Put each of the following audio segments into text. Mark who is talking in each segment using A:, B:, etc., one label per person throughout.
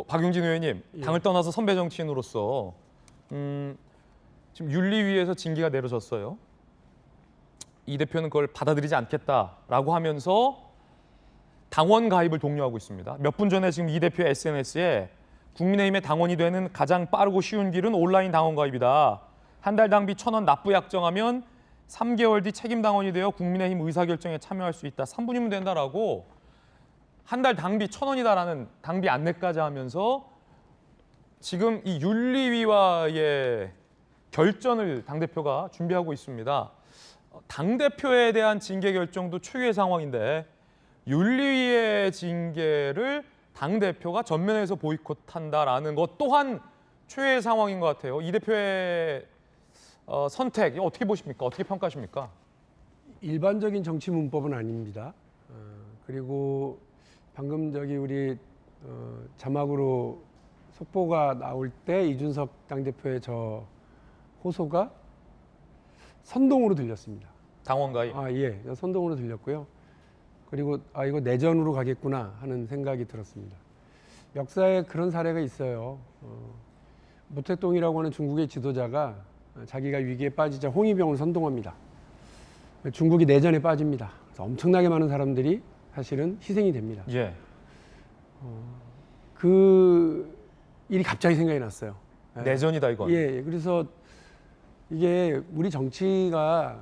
A: 박용진 의원님, 당을 떠나서 선배 정치인으로서 지금 윤리위에서 징계가 내려졌어요. 이 대표는 그걸 받아들이지 않겠다라고 하면서 당원 가입을 독려하고 있습니다. 몇 분 전에 지금 이 대표의 SNS에 국민의힘의 당원이 되는 가장 빠르고 쉬운 길은 온라인 당원 가입이다. 한 달 당비 1,000원 납부 약정하면 3개월 뒤 책임 당원이 되어 국민의힘 의사결정에 참여할 수 있다. 3분이면 된다라고 한 달 당비 1,000원이다라는 당비 안내까지 하면서 지금 이 윤리위와의 결전을 당대표가 준비하고 있습니다. 당대표에 대한 징계 결정도 초유의 상황인데 윤리위의 징계를 당대표가 전면에서 보이콧한다라는 것 또한 초유의 상황인 것 같아요. 이 대표의 선택 어떻게 보십니까? 어떻게 평가하십니까?
B: 일반적인 정치 문법은 아닙니다. 그리고 방금 우리 자막으로 속보가 나올 때 이준석 당대표의 저 호소가 선동으로 들렸습니다.
A: 당원 가입.
B: 예, 선동으로 들렸고요. 그리고 이거 내전으로 가겠구나 하는 생각이 들었습니다. 역사에 그런 사례가 있어요. 모택동이라고 하는 중국의 지도자가 자기가 위기에 빠지자 홍위병을 선동합니다. 중국이 내전에 빠집니다. 그래서 엄청나게 많은 사람들이 사실은 희생이 됩니다.
A: 예.
B: 그 일이 갑자기 생각이 났어요.
A: 내전이다 이건.
B: 예, 그래서 이게 우리 정치가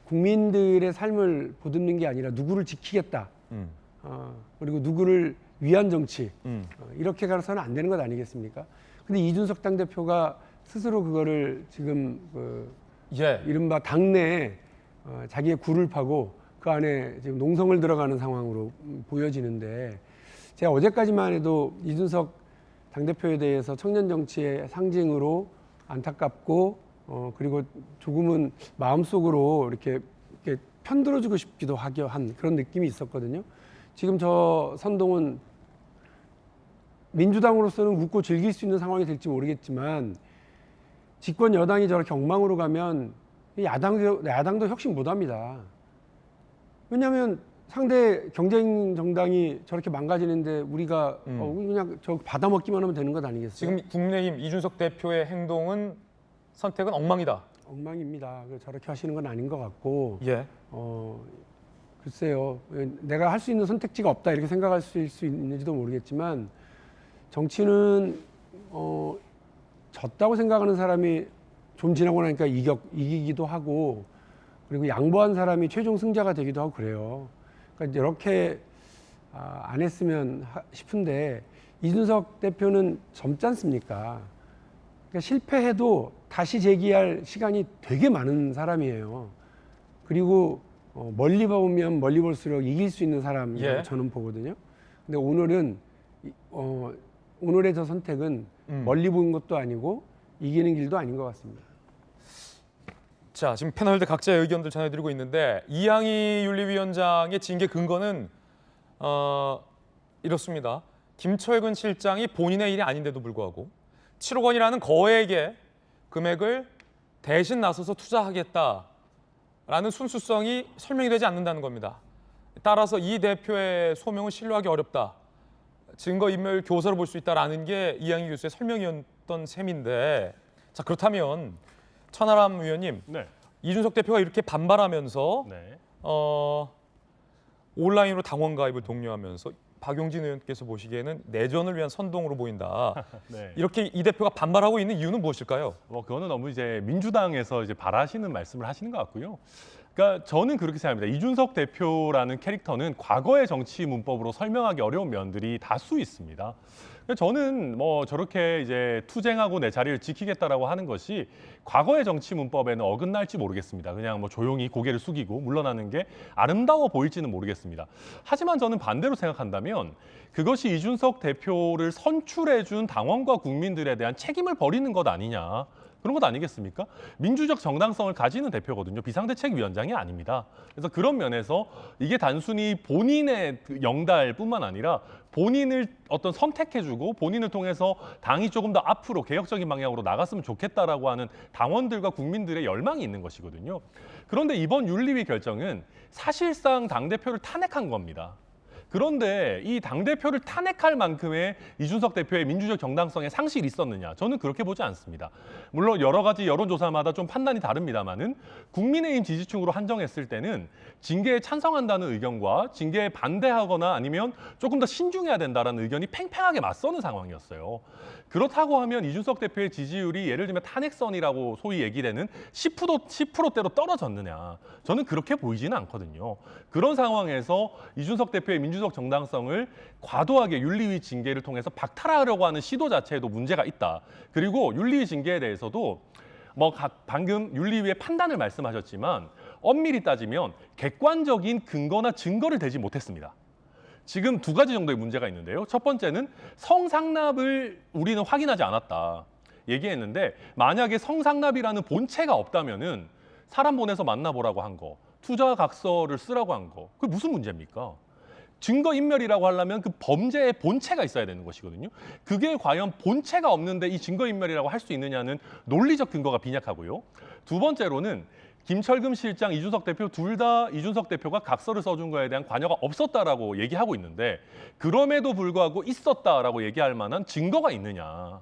B: 국민들의 삶을 보듬는 게 아니라 누구를 지키겠다. 그리고 누구를 위한 정치. 이렇게 가서는 안 되는 것 아니겠습니까? 근데 이준석 당대표가 스스로 그거를 지금 이른바 당내에 자기의 굴을 파고 그 안에 지금 농성을 들어가는 상황으로 보여지는데 제가 어제까지만 해도 이준석 당대표에 대해서 청년 정치의 상징으로 안타깝고 그리고 조금은 마음속으로 이렇게 편들어주고 싶기도 한 그런 느낌이 있었거든요. 지금 저 선동은 민주당으로서는 웃고 즐길 수 있는 상황이 될지 모르겠지만 집권 여당이 저렇게 엉망으로 가면 야당도 혁신 못합니다. 왜냐하면 상대 경쟁 정당이 저렇게 망가지는데 우리가 그냥 저 받아먹기만 하면 되는 것 아니겠어요?
A: 지금 국민의힘 이준석 대표의 행동은 선택은 엉망이다.
B: 엉망입니다. 저렇게 하시는 건 아닌 것 같고,
A: 예.
B: 글쎄요. 내가 할 수 있는 선택지가 없다 이렇게 생각할 수 있는지도 모르겠지만 정치는 졌다고 생각하는 사람이 좀 지나고 나니까 이기기도 하고 그리고 양보한 사람이 최종 승자가 되기도 하고 그래요. 그러니까 이렇게 안 했으면 싶은데 이준석 대표는 젊지 않습니까? 그러니까 실패해도 다시 재기할 시간이 되게 많은 사람이에요. 그리고 멀리 보면 멀리 볼수록 이길 수 있는 사람이라고 저는 보거든요. 근데 오늘의 저 선택은 멀리 보는 것도 아니고 이기는 길도 아닌 것 같습니다.
A: 자, 지금 패널들 각자의 의견들 전해드리고 있는데 이항희 윤리위원장의 징계 근거는 이렇습니다. 김철근 실장이 본인의 일이 아닌데도 불구하고 7억 원이라는 거액의 금액을 대신 나서서 투자하겠다라는 순수성이 설명이 되지 않는다는 겁니다. 따라서 이 대표의 소명은 신뢰하기 어렵다. 증거인멸 교사로 볼 수 있다라는 게 이항희 교수의 설명이었던 셈인데 자 그렇다면 천하람 의원님
C: 네.
A: 이준석 대표가 이렇게 반발하면서
C: 네.
A: 온라인으로 당원 가입을 독려하면서 박용진 의원께서 보시기에는 내전을 위한 선동으로 보인다.
C: 네.
A: 이렇게 이 대표가 반발하고 있는 이유는 무엇일까요?
C: 그거는 너무 이제 민주당에서 이제 바라시는 말씀을 하시는 것 같고요. 그러니까 저는 그렇게 생각합니다. 이준석 대표라는 캐릭터는 과거의 정치 문법으로 설명하기 어려운 면들이 다수 있습니다. 저는 저렇게 이제 투쟁하고 내 자리를 지키겠다라고 하는 것이 과거의 정치 문법에는 어긋날지 모르겠습니다. 그냥 조용히 고개를 숙이고 물러나는 게 아름다워 보일지는 모르겠습니다. 하지만 저는 반대로 생각한다면 그것이 이준석 대표를 선출해준 당원과 국민들에 대한 책임을 버리는 것 아니냐. 그런 것 아니겠습니까? 민주적 정당성을 가지는 대표거든요. 비상대책위원장이 아닙니다. 그래서 그런 면에서 이게 단순히 본인의 영달뿐만 아니라 본인을 어떤 선택해주고 본인을 통해서 당이 조금 더 앞으로 개혁적인 방향으로 나갔으면 좋겠다라고 하는 당원들과 국민들의 열망이 있는 것이거든요. 그런데 이번 윤리위 결정은 사실상 당대표를 탄핵한 겁니다. 그런데 이 당대표를 탄핵할 만큼의 이준석 대표의 민주적 정당성에 상실이 있었느냐? 저는 그렇게 보지 않습니다. 물론 여러 가지 여론조사마다 좀 판단이 다릅니다만은 국민의힘 지지층으로 한정했을 때는 징계에 찬성한다는 의견과 징계에 반대하거나 아니면 조금 더 신중해야 된다는 의견이 팽팽하게 맞서는 상황이었어요. 그렇다고 하면 이준석 대표의 지지율이 예를 들면 탄핵선이라고 소위 얘기되는 10%대로 떨어졌느냐? 저는 그렇게 보이지는 않거든요. 그런 상황에서 이준석 대표의 민주적 정당성을 과도하게 윤리위 징계를 통해서 박탈하려고 하는 시도 자체에도 문제가 있다. 그리고 윤리위 징계에 대해서도 방금 윤리위의 판단을 말씀하셨지만 엄밀히 따지면 객관적인 근거나 증거를 대지 못했습니다. 지금 두 가지 정도의 문제가 있는데요. 첫 번째는 성상납을 우리는 확인하지 않았다 얘기했는데 만약에 성상납이라는 본체가 없다면은 사람 보내서 만나보라고 한 거, 투자각서를 쓰라고 한 거, 그게 무슨 문제입니까? 증거인멸이라고 하려면 그 범죄의 본체가 있어야 되는 것이거든요. 그게 과연 본체가 없는데 이 증거인멸이라고 할 수 있느냐는 논리적 근거가 빈약하고요. 두 번째로는 김철금 실장, 이준석 대표 둘 다 이준석 대표가 각서를 써준 거에 대한 관여가 없었다라고 얘기하고 있는데 그럼에도 불구하고 있었다라고 얘기할 만한 증거가 있느냐.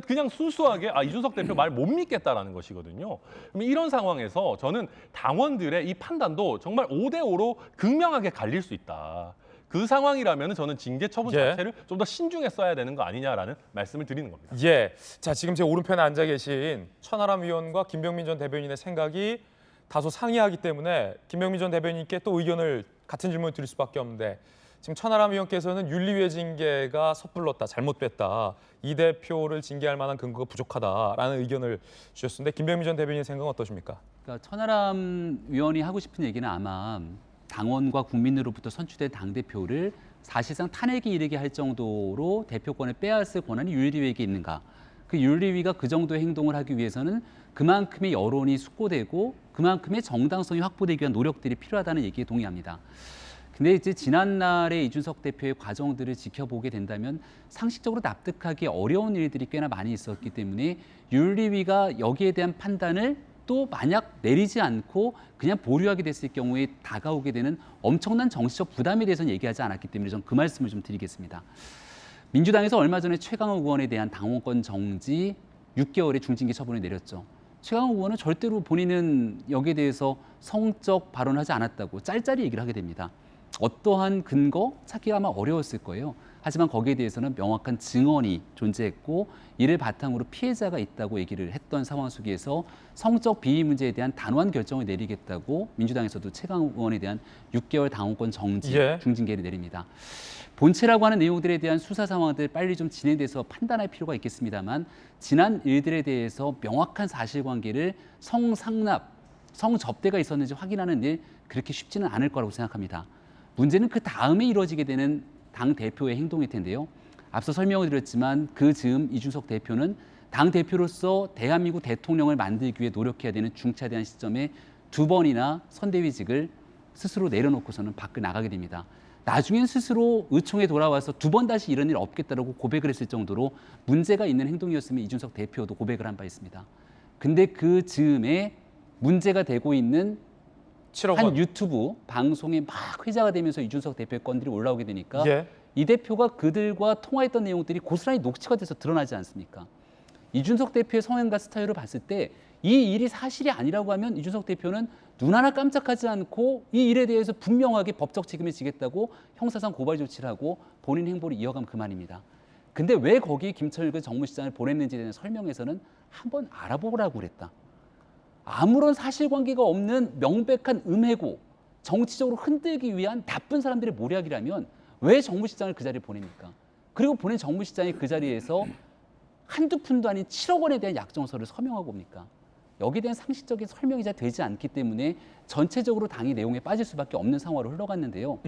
C: 그냥 순수하게 이준석 대표 말 못 믿겠다라는 것이거든요. 그럼 이런 상황에서 저는 당원들의 이 판단도 정말 5대5로 극명하게 갈릴 수 있다. 그 상황이라면 저는 징계 처분 자체를 좀 더 신중히 써야 되는 거 아니냐라는 말씀을 드리는 겁니다.
A: 예. 자, 지금 제 오른편에 앉아 계신 천하람 위원과 김병민 전 대변인의 생각이 다소 상이하기 때문에 김병민 전 대변인께 또 의견을 같은 질문을 드릴 수밖에 없는데 지금 천하람 위원께서는 윤리위의 징계가 섣불렀다, 잘못됐다, 이 대표를 징계할 만한 근거가 부족하다라는 의견을 주셨는데 김병민 전 대변인의 생각은 어떠십니까?
D: 그러니까 천하람 위원이 하고 싶은 얘기는 아마 당원과 국민으로부터 선출된 당대표를 사실상 탄핵에 이르게 할 정도로 대표권을 빼앗을 권한이 윤리위에게 있는가. 그 윤리위가 그 정도의 행동을 하기 위해서는 그만큼의 여론이 숙고되고 그만큼의 정당성이 확보되기 위한 노력들이 필요하다는 얘기에 동의합니다. 근데 이제 지난날의 이준석 대표의 과정들을 지켜보게 된다면 상식적으로 납득하기 어려운 일들이 꽤나 많이 있었기 때문에 윤리위가 여기에 대한 판단을 또 만약 내리지 않고 그냥 보류하게 됐을 경우에 다가오게 되는 엄청난 정치적 부담에 대해서는 얘기하지 않았기 때문에 저는 그 말씀을 좀 드리겠습니다. 민주당에서 얼마 전에 최강욱 의원에 대한 당원권 정지 6개월의 중징계 처분을 내렸죠. 최강욱 의원은 절대로 본인은 여기에 대해서 성적 발언을 하지 않았다고 짤짤이 얘기를 하게 됩니다. 어떠한 근거 찾기가 아마 어려웠을 거예요. 하지만 거기에 대해서는 명확한 증언이 존재했고 이를 바탕으로 피해자가 있다고 얘기를 했던 상황 속에서 성적 비위 문제에 대한 단호한 결정을 내리겠다고 민주당에서도 최강욱 의원에 대한 6개월 당원권 정지 중징계를 내립니다. 본체라고 하는 내용들에 대한 수사 상황들 빨리 좀 진행돼서 판단할 필요가 있겠습니다만 지난 일들에 대해서 명확한 사실관계를 성상납, 성접대가 있었는지 확인하는 일 그렇게 쉽지는 않을 거라고 생각합니다. 문제는 그 다음에 이루어지게 되는 당 대표의 행동일 텐데요. 앞서 설명을 드렸지만 그 즈음 이준석 대표는 당 대표로서 대한민국 대통령을 만들기 위해 노력해야 되는 중차대한 시점에 2번이나 선대위직을 스스로 내려놓고서는 밖을 나가게 됩니다. 나중엔 스스로 의총에 돌아와서 2번 다시 이런 일 없겠다라고 고백을 했을 정도로 문제가 있는 행동이었으면 이준석 대표도 고백을 한 바 있습니다. 근데 그 즈음에 문제가 되고 있는 한 유튜브 방송에 막 회자가 되면서 이준석 대표의 건들이 올라오게 되니까 이 대표가 그들과 통화했던 내용들이 고스란히 녹취가 돼서 드러나지 않습니까? 이준석 대표의 성향과 스타일을 봤을 때 이 일이 사실이 아니라고 하면 이준석 대표는 눈 하나 깜짝하지 않고 이 일에 대해서 분명하게 법적 책임을 지겠다고 형사상 고발 조치를 하고 본인 행보를 이어가면 그만입니다. 근데 왜 거기에 김철근 정무시장을 보냈는지에 대한 설명에서는 한번 알아보라고 그랬다. 아무런 사실관계가 없는 명백한 음해고 정치적으로 흔들기 위한 나쁜 사람들의 모략이라면 왜 정무시장을 그 자리에 보냅니까? 그리고 보낸 정무시장이 그 자리에서 한두 푼도 아닌 7억 원에 대한 약정서를 서명하고 옵니까? 여기에 대한 상식적인 설명이 잘 되지 않기 때문에 전체적으로 당이 내용에 빠질 수밖에 없는 상황으로 흘러갔는데요.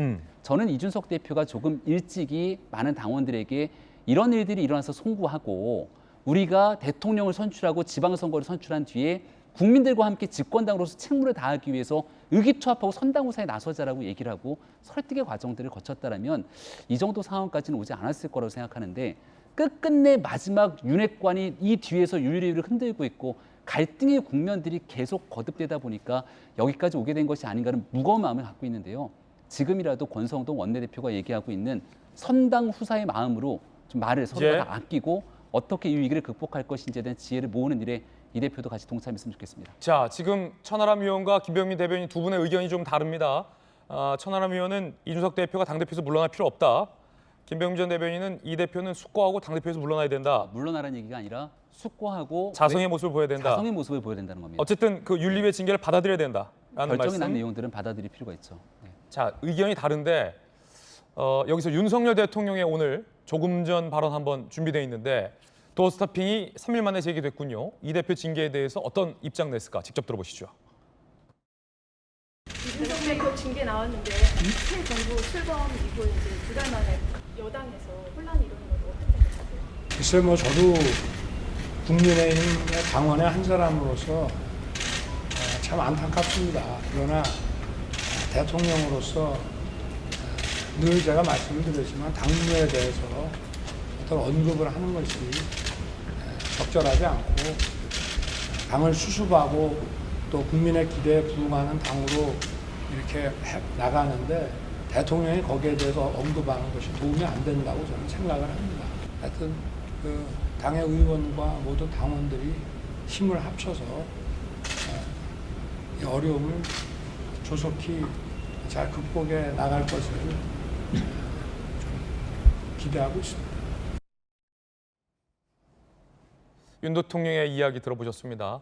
D: 저는 이준석 대표가 조금 일찍이 많은 당원들에게 이런 일들이 일어나서 송구하고 우리가 대통령을 선출하고 지방선거를 선출한 뒤에 국민들과 함께 집권당으로서 책무를 다하기 위해서 의기투합하고 선당후사에 나서자라고 얘기를 하고 설득의 과정들을 거쳤다면 이 정도 상황까지는 오지 않았을 거라고 생각하는데 끝끝내 마지막 윤핵관이 이 뒤에서 윤리위를 흔들고 있고 갈등의 국면들이 계속 거듭되다 보니까 여기까지 오게 된 것이 아닌가는 무거운 마음을 갖고 있는데요. 지금이라도 권성동 원내대표가 얘기하고 있는 선당 후사의 마음으로 좀 말을 서로가 다 아끼고 어떻게 이 위기를 극복할 것인지에 대한 지혜를 모으는 일에 이 대표도 같이 동참했으면 좋겠습니다.
A: 자, 지금 천하람 의원과 김병민 대변인 두 분의 의견이 좀 다릅니다. 천하람 의원은 이준석 대표가 당대표에서 물러날 필요 없다. 김병민 전 대변인은 이 대표는 숙고하고 당대표에서 물러나야 된다.
D: 물러나라는 얘기가 아니라 숙고하고
A: 자성의 모습을 보여야 된다.
D: 자성의 모습을 보여야 된다는 겁니다.
A: 어쨌든 그 윤리위의 징계를 받아들여야 된다라는
D: 결정이 난
A: 말씀.
D: 내용들은 받아들일 필요가 있죠. 네.
A: 자, 의견이 다른데 여기서 윤석열 대통령의 오늘 조금 전 발언 한번 준비되어 있는데 도어스타핑이 3일 만에 제기됐군요. 이 대표 징계에 대해서 어떤 입장 냈을까? 직접 들어보시죠.
E: 이준석 대표 징계 나왔는데 이태 정부 출범 이후 이제 두 달 만에 여당에서 혼란이 일어나는 건 어떻게 생각하세요?
F: 글쎄 뭐 저도 국민의힘의 당원의 한 사람으로서 참 안타깝습니다. 그러나 대통령으로서 늘 제가 말씀을 드렸지만 당무에 대해서 어떤 언급을 하는 것이 적절하지 않고 당을 수습하고 또 국민의 기대에 부응하는 당으로 이렇게 나가는데 대통령이 거기에 대해서 언급하는 것이 도움이 안 된다고 저는 생각을 합니다. 하여튼 그 당의 의원과 모든 당원들이 힘을 합쳐서 이 어려움을 조속히 잘 극복해 나갈 것을 좀 기대하고 있습니다.
A: 윤 대통령의 이야기 들어보셨습니다.